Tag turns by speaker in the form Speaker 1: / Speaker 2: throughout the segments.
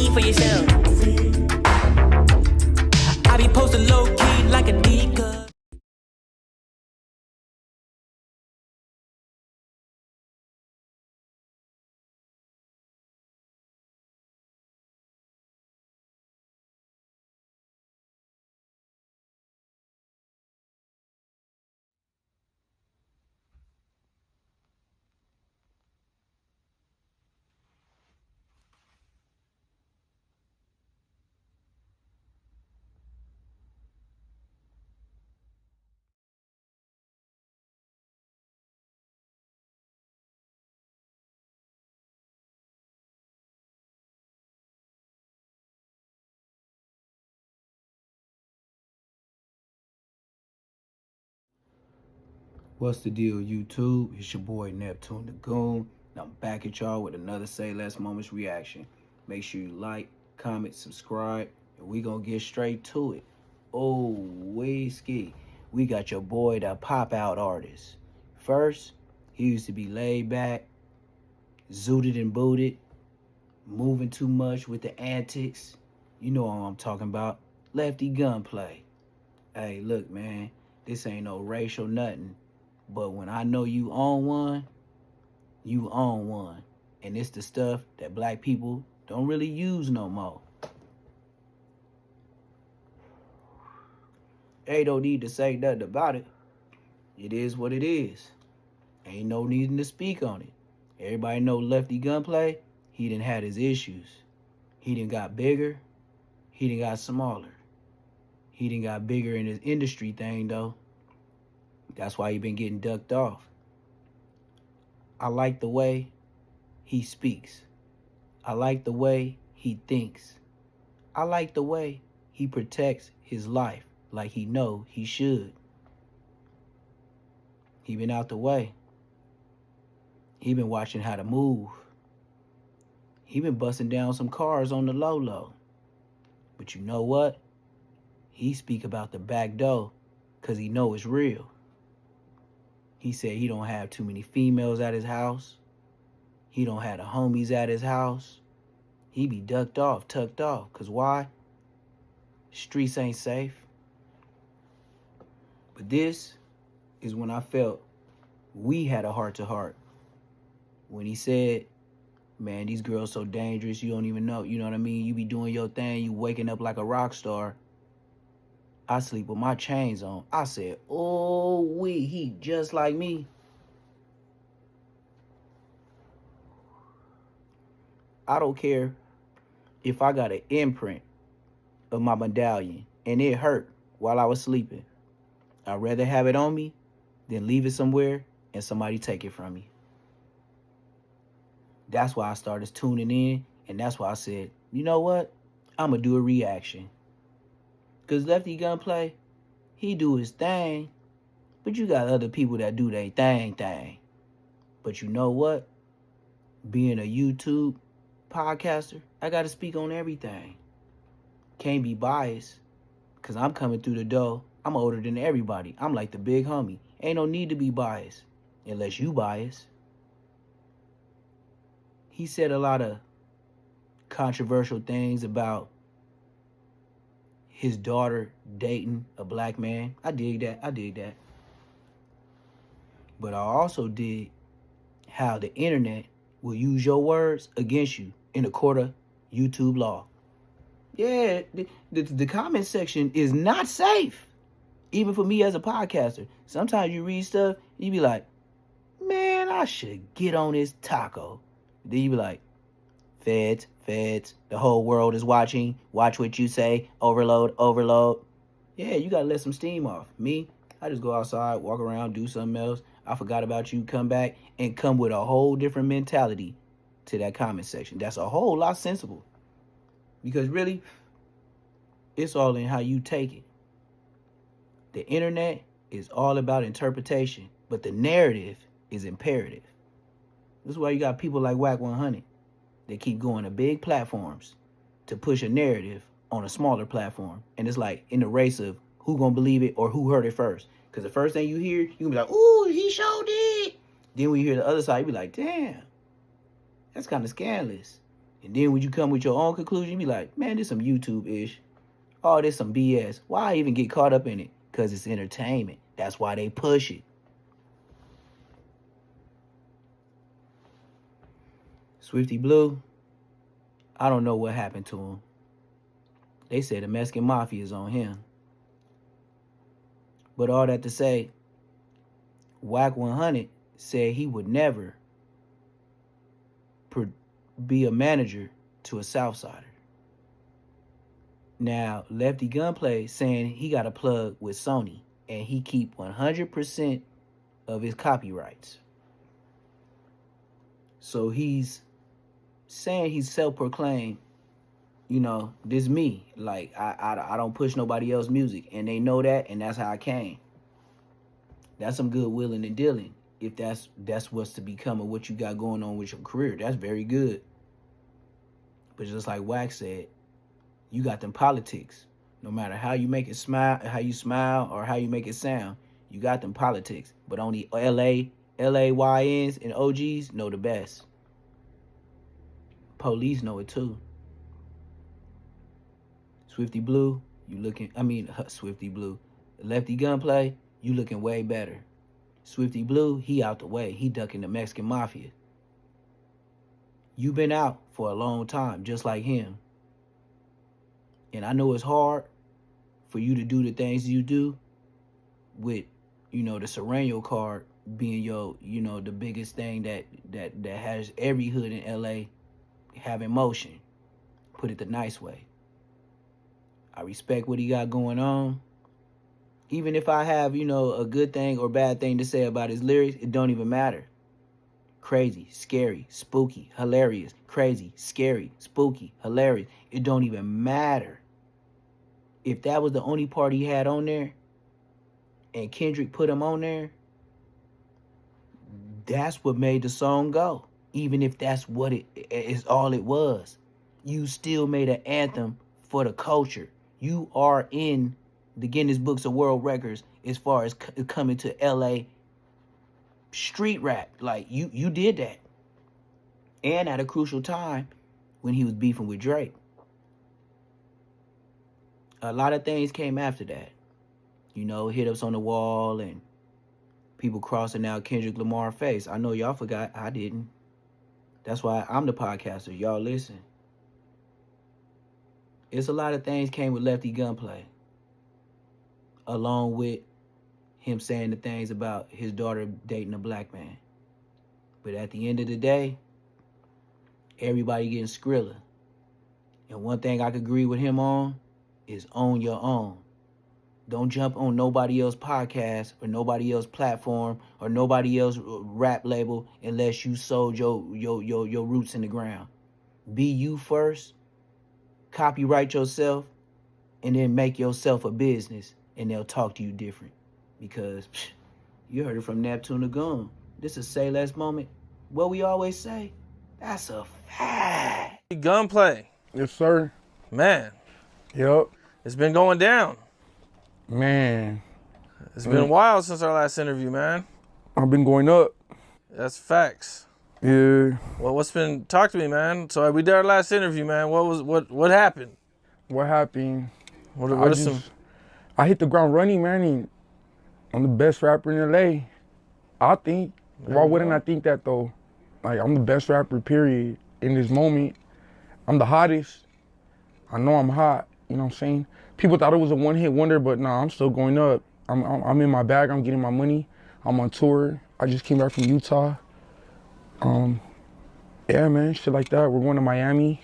Speaker 1: see for yourself. I be posted low key like a nigga.
Speaker 2: What's the deal, YouTube? It's your boy Neptune the Goon, and I'm back at y'all with another Say Less Moments reaction. Make sure you like, comment, subscribe, and we gonna get straight to it. Oh, whiskey. We got your boy, the pop-out artist. First, he used to be laid back, zooted and booted, moving too much with the antics. You know what I'm talking about. Lefty Gunplay. Hey, look, man, this ain't no racial nothing. But when I know you own one, you own one. And it's the stuff that black people don't really use no more. Ain't no need to say nothing about it. It is what it is. Ain't no needing to speak on it. Everybody know Lefty Gunplay, he done had his issues. He done got bigger. He done got smaller. He done got bigger in his industry thing, though. That's why he been getting ducked off. I like the way he speaks. I like the way he thinks. I like the way he protects his life like he know he should. He been out the way. He been watching how to move. He been busting down some cars on the low. But you know what? He speak about the back door because he know it's real. He said he don't have too many females at his house. He don't have the homies at his house. He be ducked off, tucked off. Cause why? Streets ain't safe. But this is when I felt we had a heart-to-heart. When he said, man, these girls so dangerous, you don't even know, you know what I mean? You be doing your thing, you waking up like a rock star. I sleep with my chains on. I said, oh, he just like me. I don't care if I got an imprint of my medallion and it hurt while I was sleeping. I'd rather have it on me than leave it somewhere and somebody take it from me. That's why I started tuning in, and that's why I said, you know what? I'm going to do a reaction. Because Lefty Gunplay, he do his thing, but you got other people that do their thing. But you know what? Being a YouTube podcaster, I got to speak on everything. Can't be biased, because I'm coming through the door. I'm older than everybody. I'm like the big homie. Ain't no need to be biased, unless you biased. He said a lot of controversial things about his daughter dating a black man. I dig that. But I also dig how the internet will use your words against you in a court of YouTube law. Yeah, the comment section is not safe. Even for me as a podcaster. Sometimes you read stuff, you be like, man, I should get on this taco. Then you be like, feds, the whole world is watching. Watch what you say. Overload. Yeah, you gotta let some steam off. Me, I just go outside, walk around, do something else. I forgot about you, come back, and come with a whole different mentality to that comment section. That's a whole lot sensible. Because really, it's all in how you take it. The internet is all about interpretation, but the narrative is imperative. This is why you got people like Whack 100. They keep going to big platforms to push a narrative on a smaller platform. And it's like in the race of who gonna believe it or who heard it first. Because the first thing you hear, you gonna be like, ooh, he showed it. Then when you hear the other side, you be like, damn, that's kind of scandalous. And then when you come with your own conclusion, you be like, man, this some YouTube-ish. Oh, this some BS. Why even get caught up in it? Because it's entertainment. That's why they push it. Swifty Blue, I don't know what happened to him. They said the Mexican Mafia is on him. But all that to say, Whack 100 said he would never be a manager to a Southsider. Now, Lefty Gunplay saying he got a plug with Sony and he keep 100% of his copyrights. So he's saying he's self-proclaimed, you know, this me. Like, I don't push nobody else's music. And they know that, and that's how I came. That's some good willing and dealing. If that's what's to become of what you got going on with your career. That's very good. But just like Wax said, you got them politics. No matter how you make it smile, how you smile, or how you make it sound, you got them politics. But only LAYNs and OGs know the best. Police know it too. Swifty Blue, Swifty Blue. Lefty Gunplay, you looking way better. Swifty Blue, he out the way. He ducking the Mexican Mafia. You been out for a long time, just like him. And I know it's hard for you to do the things you do with, you know, the Serrano card being your, you know, the biggest thing that has every hood in LA having motion. Put it the nice way. I respect what he got going on. Even if I have, you know, a good thing or bad thing to say about his lyrics, it don't even matter. Crazy, scary, spooky, hilarious. Crazy, scary, spooky, hilarious. It don't even matter. If that was the only part he had on there, and Kendrick put him on there, that's what made the song go. Even if that's what it is, all it was. You still made an anthem for the culture. You are in the Guinness Books of World Records as far as coming to LA street rap. Like, you did that. And at a crucial time when he was beefing with Drake. A lot of things came after that. You know, hit-ups on the wall and people crossing out Kendrick Lamar face. I know y'all forgot. I didn't. That's why I'm the podcaster. Y'all listen. It's a lot of things came with Lefty Gunplay. Along with him saying the things about his daughter dating a black man. But at the end of the day, everybody getting Skrilla. And one thing I could agree with him on is own your own. Don't jump on nobody else's podcast or nobody else's platform or nobody else's rap label unless you sold your roots in the ground. Be you first, copyright yourself, and then make yourself a business, and they'll talk to you different. Because you heard it from Neptune the Goon. This is Say Less moment. What we always say, that's a fact.
Speaker 3: Gunplay.
Speaker 4: Yes, sir.
Speaker 3: Man.
Speaker 4: Yep.
Speaker 3: It's been going down.
Speaker 4: Man.
Speaker 3: It's been a while since our last interview, man.
Speaker 4: I've been going up.
Speaker 3: That's facts.
Speaker 4: Yeah.
Speaker 3: Well, talk to me, man. So we did our last interview, man. What happened?
Speaker 4: What happened?
Speaker 3: I
Speaker 4: hit the ground running, man. And I'm the best rapper in LA. I think. Why wouldn't I think that, though? Like, I'm the best rapper, period. In this moment, I'm the hottest. I know I'm hot. You know what I'm saying? People thought it was a one-hit wonder, but nah, I'm still going up. I'm in my bag. I'm getting my money. I'm on tour. I just came back from Utah. Yeah, man, shit like that. We're going to Miami.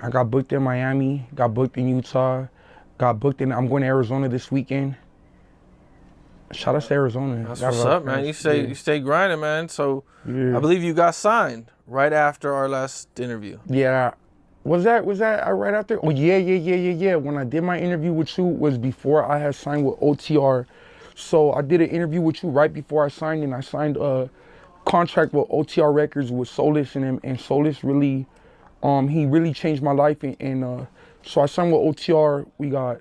Speaker 4: I got booked in Miami. Got booked in Utah. I'm going to Arizona this weekend. Shout out to Arizona.
Speaker 3: That's what's up, man. You stay grinding, man. So yeah. I believe you got signed right after our last interview.
Speaker 4: Yeah. Was that right after? Oh, yeah. When I did my interview with you was before I had signed with OTR. So I did an interview with you right before I signed, and I signed a contract with OTR Records with Solis and Solis really, he really changed my life. And so I signed with OTR. We got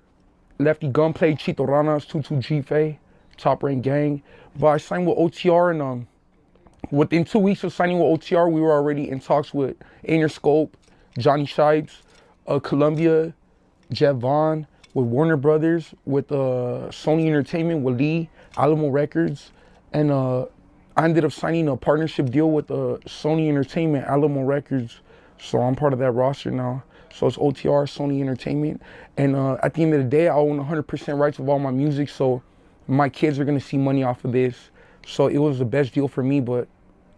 Speaker 4: Lefty Gunplay, Chito Ranas, Tutu Gife, Top Rank Gang. But I signed with OTR, and within 2 weeks of signing with OTR, we were already in talks with Interscope, Johnny Shipes, Columbia, Jeff Vaughn, with Warner Brothers, with Sony Entertainment, with Lee, Alamo Records, and I ended up signing a partnership deal with Sony Entertainment, Alamo Records. So I'm part of that roster now. So it's OTR, Sony Entertainment. And at the end of the day, I own 100% rights of all my music. So my kids are gonna see money off of this. So it was the best deal for me. But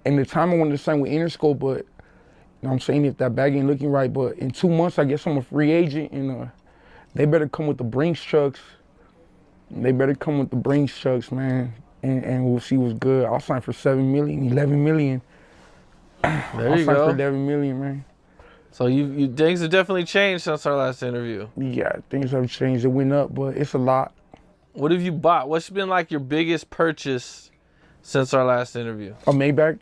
Speaker 4: in the time I wanted to sign with Interscope, but you know what I'm saying, if that bag ain't looking right, but in 2 months, I guess I'm a free agent, and they better come with the Brinks trucks. They better come with the Brinks trucks, man. And we'll see what's good. I'll sign for 7 million, 11 million.
Speaker 3: There
Speaker 4: I'll
Speaker 3: you
Speaker 4: sign
Speaker 3: go.
Speaker 4: for 11 million, man.
Speaker 3: So you things have definitely changed since our last interview.
Speaker 4: Yeah, things have changed. It went up, but it's a lot.
Speaker 3: What have you bought? What's been like your biggest purchase since our last interview?
Speaker 4: A Maybach.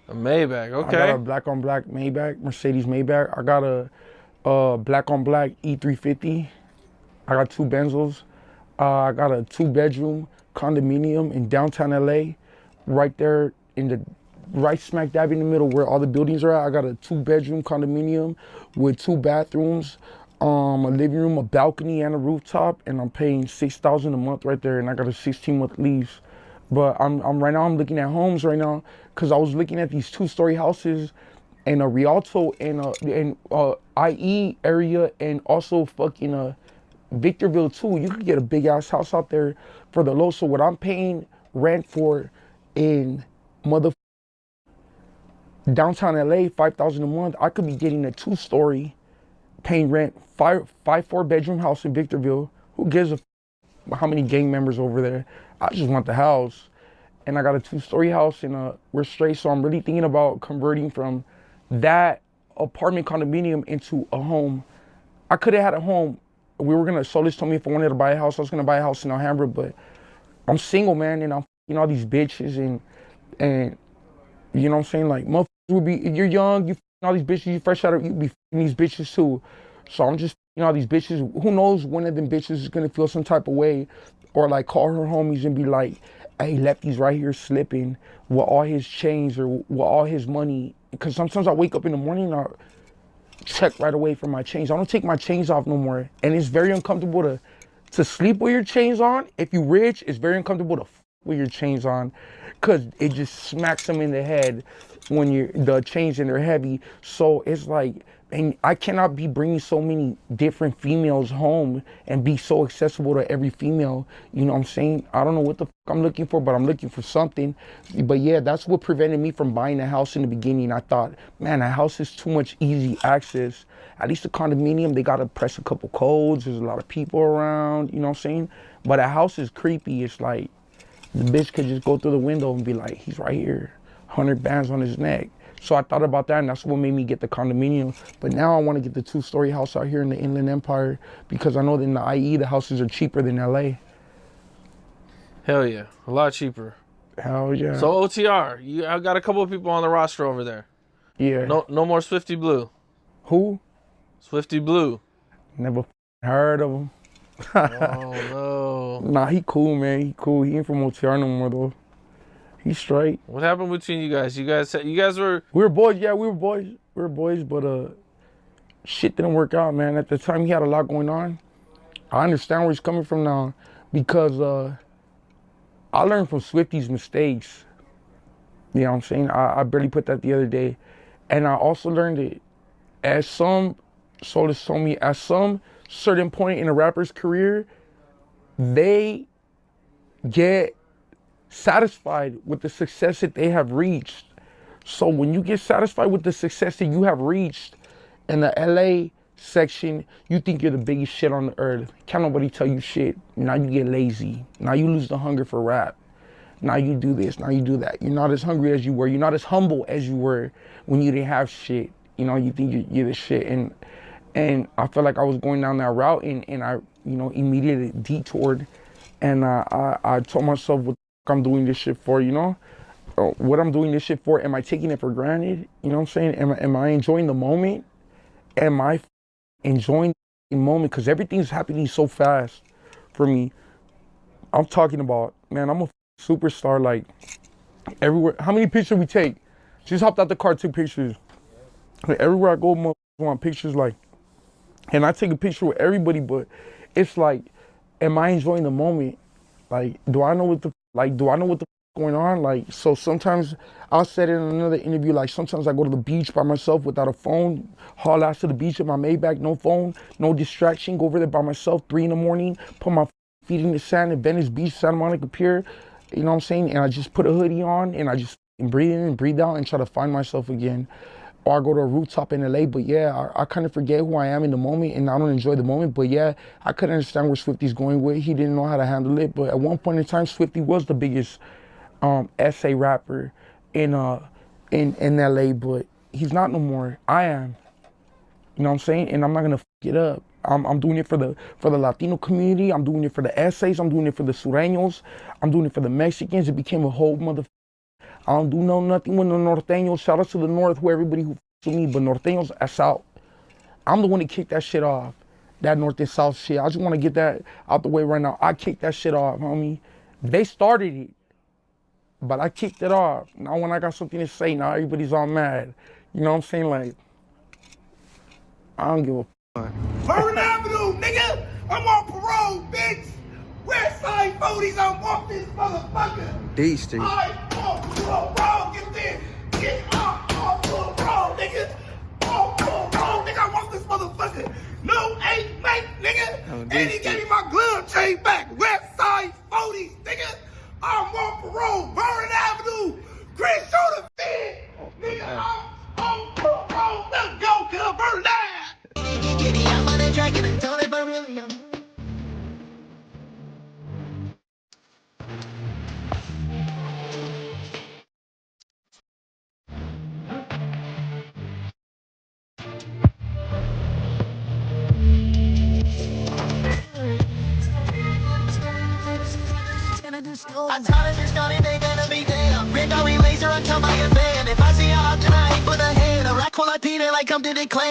Speaker 3: A Maybach, okay.
Speaker 4: I got a black on black Maybach, Mercedes Maybach. I got a black on black E350. I got 2 Benzos. I got a 2-bedroom condominium in downtown LA, right there in the right smack dab in the middle where all the buildings are at. I got a 2-bedroom condominium with 2 bathrooms, a living room, a balcony, and a rooftop, and I'm paying $6,000 a month right there, and I got a 16-month lease. But I'm right now, I'm looking at homes right now, because I was looking at these 2-story houses in a Rialto and IE area, and also fucking Victorville too. You could get a big ass house out there for the low. So what I'm paying rent for in downtown LA, $5,000 a month, I could be getting a 2-story, paying rent, 4-bedroom house in Victorville. Who gives a how many gang members over there? I just want the house. And I got a 2-story house, and we're straight. So I'm really thinking about converting from that apartment condominium into a home. I could have had a home. Solis told me if I wanted to buy a house, I was gonna buy a house in Alhambra, but I'm single, man, and I'm all these bitches, and you know what I'm saying? Like, motherfuckers would be, you're young, you all these bitches, you fresh out of, you be these bitches too. So I'm just, all these bitches, who knows, one of them bitches is gonna feel some type of way, or like call her homies and be like, hey, Lefty's right here slipping with all his chains or with all his money. Because sometimes I wake up in the morning and I check right away for my chains. I don't take my chains off no more. And it's very uncomfortable to sleep with your chains on. If you rich, it's very uncomfortable to with your chains on, because it just smacks them in the head when the chains and they're heavy. So it's like, and I cannot be bringing so many different females home and be so accessible to every female. You know what I'm saying? I don't know what the fuck I'm looking for, but I'm looking for something. But yeah, that's what prevented me from buying a house in the beginning. I thought, man, a house is too much easy access. At least a condominium, they gotta press a couple codes. There's a lot of people around, you know what I'm saying? But a house is creepy. It's like, the bitch could just go through the window and be like, he's right here, 100 bands on his neck. So I thought about that, and that's what made me get the condominium. But now I want to get the 2-story house out here in the Inland Empire, because I know that in the IE, the houses are cheaper than LA.
Speaker 3: Hell yeah, a lot cheaper.
Speaker 4: Hell yeah.
Speaker 3: So OTR, I got a couple of people on the roster over there.
Speaker 4: Yeah.
Speaker 3: No more Swifty Blue.
Speaker 4: Who?
Speaker 3: Swifty Blue.
Speaker 4: Never heard of him.
Speaker 3: Oh no.
Speaker 4: Nah, he cool, man. He cool. He ain't from OTR no more though. He's straight.
Speaker 3: What happened between you guys? You guys were...
Speaker 4: We were boys, yeah, we were boys, but shit didn't work out, man. At the time, he had a lot going on. I understand where he's coming from now, because I learned from Swifty's mistakes. You know what I'm saying? I barely put that the other day. And I also learned it Solis told me, at some certain point in a rapper's career, they get satisfied with the success that they have reached. So when you get satisfied with the success that you have reached in the LA section, you think you're the biggest shit on the earth. Can't nobody tell you shit. Now you get lazy. Now you lose the hunger for rap. Now you do this, now you do that. You're not as hungry as you were. You're not as humble as you were when you didn't have shit. You know, you think you're the shit. And I felt like I was going down that route, and I, immediately detoured. And I told myself, what I'm doing this shit for, what I'm doing this shit for, am I taking it for granted? You know what I'm saying? Am I enjoying the moment? Am I enjoying the moment? Because everything's happening so fast for me. I'm talking about, man, I'm a superstar, like, everywhere. How many pictures we take? Just hopped out the car, took pictures. Like, everywhere I go, want pictures like, and I take a picture with everybody, but it's like, am I enjoying the moment? Like, do I know what the going on? Like, so sometimes I'll say it in another interview, like sometimes I go to the beach by myself without a phone, haul ass to the beach in my Maybach, no phone, no distraction, go over there by myself, 3 in the morning, put my feet in the sand at Venice Beach, Santa Monica Pier, you know what I'm saying? And I just put a hoodie on and I just breathe in and breathe out and try to find myself again. Or I go to a rooftop in LA, but yeah, I kind of forget who I am in the moment and I don't enjoy the moment. But yeah, I couldn't understand where Swifty's going with. He didn't know how to handle it. But at one point in time, Swifty was the biggest essay rapper in LA, but he's not no more. I am. You know what I'm saying? And I'm not gonna f it up. I'm doing it for the Latino community. I'm doing it for the essays. I'm doing it for the Sureños. I'm doing it for the Mexicans. It became a whole mother. I don't do nothing with the Norteños. Shout out to the North, where everybody who with me, but Norteños, that's out. I'm the one that kicked that shit off. That North and South shit. I just want to get that out the way right now. I kicked that shit off, homie. They started it, but I kicked it off. Now when I got something to say, now everybody's all mad. You know what I'm saying? Like, I don't give a fuck.
Speaker 5: Burn Avenue, nigga! I'm on parole, bitch! West Side 40s, I'm off this motherfucker!
Speaker 6: D Street.
Speaker 5: I'm on parole, get there! Get off parole, nigga! On parole, nigga, I'm off this motherfucker! No ain't mate, nigga! And he gave me my glove chain back! West Side 40s, nigga! I'm on parole, Burn Avenue! Chris Shooter, nigga, I'm on parole! Let's go, cuz, burn that!
Speaker 7: I'm on the track and I told it, but really I'm I taught it, just thought it, they gonna be damn. Rick, are we laser until my event? If I see a hot tonight, put a head. A rock while I did it like I'm did it clan.